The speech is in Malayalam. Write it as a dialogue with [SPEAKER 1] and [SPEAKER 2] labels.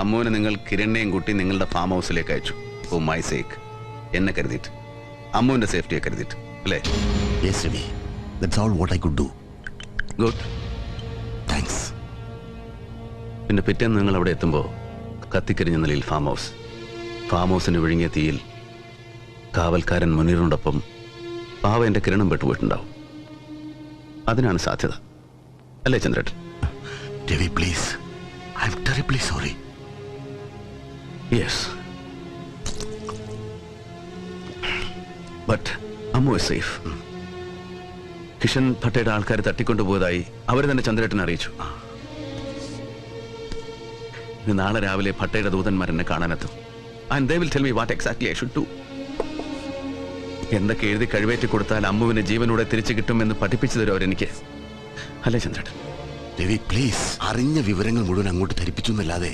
[SPEAKER 1] അമ്മുവിനെ നിങ്ങൾ കിരണിനെയും കൂട്ടി നിങ്ങളുടെ ഫാം ഹൗസിലേക്ക് അയച്ചു. ഫോർ മൈ സേക്ക്, എന്നെ കരുതിയിട്ട്, അമ്മുവിന്റെ സേഫ്റ്റിയെ കരുതിയിട്ട്, അല്ലേ?
[SPEAKER 2] Yes Ravi, that's all what I could do.
[SPEAKER 1] Good,
[SPEAKER 2] thanks.
[SPEAKER 1] പിന്നെ പിറ്റേന്ന് നിങ്ങൾ അവിടെ എത്തുമ്പോൾ കത്തിക്കരിഞ്ഞ നിലയിൽ ഫാം ഹൗസിന് വിഴുങ്ങിയ തീയിൽ കാവൽക്കാരൻ മുനീറിനോടൊപ്പം പാവ എന്റെ കിരണം പെട്ടുപോയിട്ടുണ്ടാവും. അതിനാണ് സാധ്യത, അല്ലേ ചന്ദ്രേട്ടൻ?
[SPEAKER 2] Ravi please, I'm terribly sorry.
[SPEAKER 1] Yes, but Ammu is safe. Kishan ഭട്ടയുടെ ആൾക്കാർ തട്ടിക്കൊണ്ടുപോയതായി അവർ തന്നെ ചന്ദ്രേട്ടനെ അറിയിച്ചു. നാളെ രാവിലെ ഭട്ടയുടെ ദൂതന്മാർ എന്നെ കാണാനെത്തും. And they will tell me what exactly I should do. എന്തൊക്കെ എഴുതി കഴിവേറ്റി കൊടുത്താൽ അമ്മുവിനെ ജീവനോടെ തിരിച്ചു കിട്ടുമെന്ന് പഠിപ്പിച്ചു തരും അവരെനിക്ക്, അല്ലേ ചന്ദ്രേട്ടൻ?
[SPEAKER 2] രവി പ്ലീസ്, അറിഞ്ഞ വിവരങ്ങൾ മുഴുവൻ അങ്ങോട്ട് ധരിപ്പിച്ചു എന്നല്ലാതെ